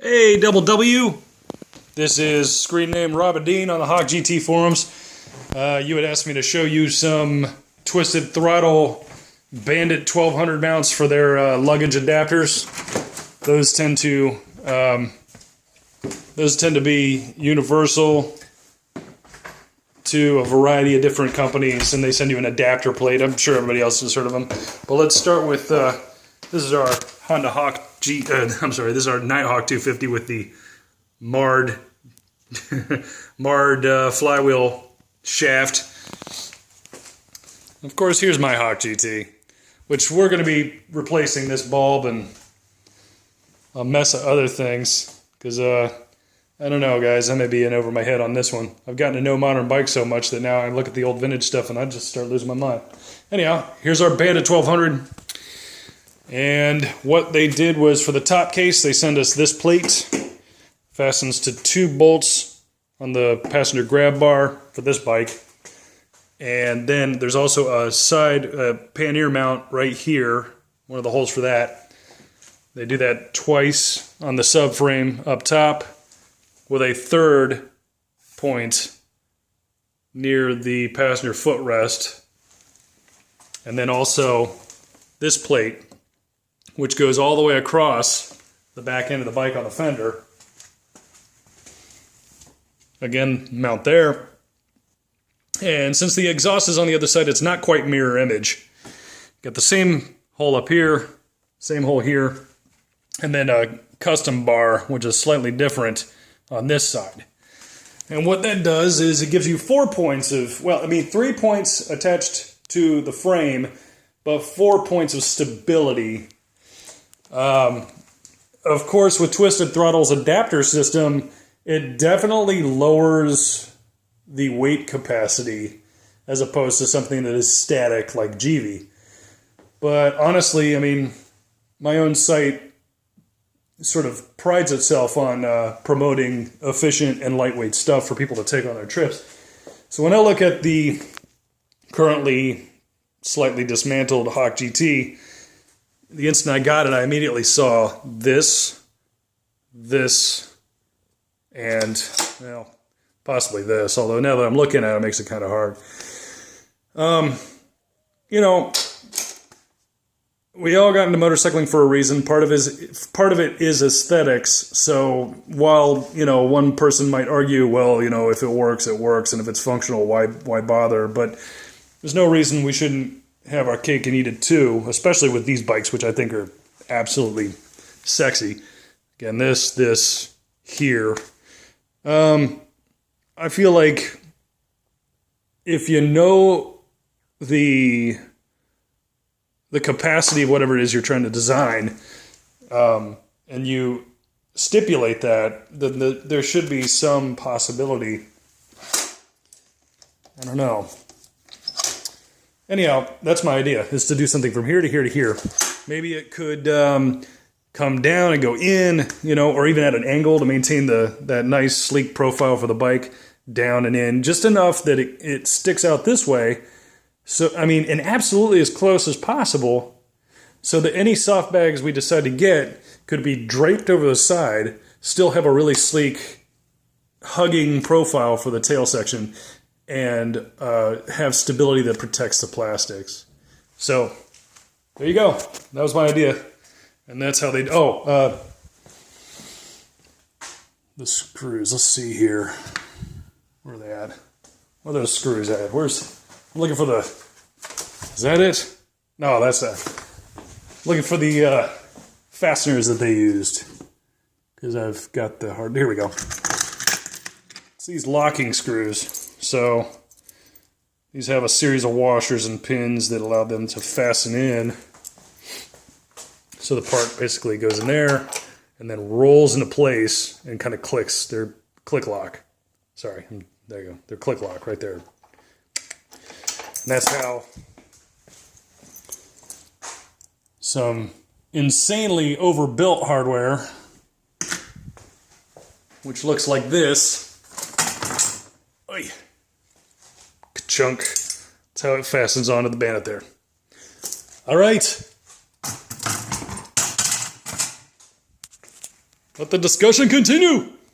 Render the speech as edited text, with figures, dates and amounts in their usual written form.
Hey, Double W. This is screen name Robin Dean on the Hawk GT forums. You had asked me to show you some Twisted Throttle Bandit 1200 mounts for their luggage adapters. Those tend to be universal to a variety of different companies, and they send you an adapter plate. I'm sure everybody else has heard of them. But let's start with this is our Honda Hawk this is our Nighthawk 250 with the marred flywheel shaft. Of course, here's my Hawk GT, which we're going to be replacing this bulb and a mess of other things, because I don't know, guys, I may be in over my head on this one. I've gotten to know modern bikes so much that now I look at the old vintage stuff and I just start losing my mind. Anyhow, here's our Bandit 1200. And what they did was, for the top case, they send us this plate. Fastens to 2 bolts on the passenger grab bar for this bike. And then there's also a side pannier mount right here, one of the holes for that. They do that twice on the subframe up top, with a third point near the passenger footrest. And then also this plate, which goes all the way across the back end of the bike on the fender. Again, mount there. And since the exhaust is on the other side, it's not quite mirror image. Got the same hole up here, same hole here, and then a custom bar, which is slightly different on this side. And what that does is it gives you 4 points of, 3 points attached to the frame, but 4 points of stability. Of course, with Twisted Throttle's adapter system, it definitely lowers the weight capacity as opposed to something that is static like GV. But honestly, I mean, my own site sort of prides itself on promoting efficient and lightweight stuff for people to take on their trips. So when I look at the currently slightly dismantled Hawk GT, the instant I got it, I immediately saw this, and, well, possibly this, although now that I'm looking at it, it makes it kind of hard. You know, we all got into motorcycling for a reason. Part of it is aesthetics. So while, you know, one person might argue, well, you know, if it works, it works, and if it's functional, why bother? But there's no reason we shouldn't have our cake and eat it too, especially with these bikes, which I think are absolutely sexy. Again, this here. I feel like if you know the capacity of whatever it is you're trying to design, and you stipulate that, then there should be some possibility. I don't know. Anyhow, that's my idea, is to do something from here to here to here. Maybe it could come down and go in, you know, or even at an angle to maintain that nice sleek profile for the bike, down and in, just enough that it sticks out this way. So, I mean, and absolutely as close as possible, so that any soft bags we decide to get could be draped over the side, still have a really sleek, hugging profile for the tail section, and have stability that protects the plastics. So, there you go. That was my idea. And that's how they... the screws. Let's see here. Where are they at? Where are those screws at? I'm looking for the... Is that it? No, that's not. Looking for the fasteners that they used. Because I've got the hard... Here we go. It's these locking screws. So these have a series of washers and pins that allow them to fasten in. So the part basically goes in there and then rolls into place and kind of clicks. They're click lock. Sorry, there you go. They're click lock right there. And that's how some insanely overbuilt hardware, which looks like this. Oy. Chunk. That's how it fastens onto the Bandit there. All right. Let the discussion continue.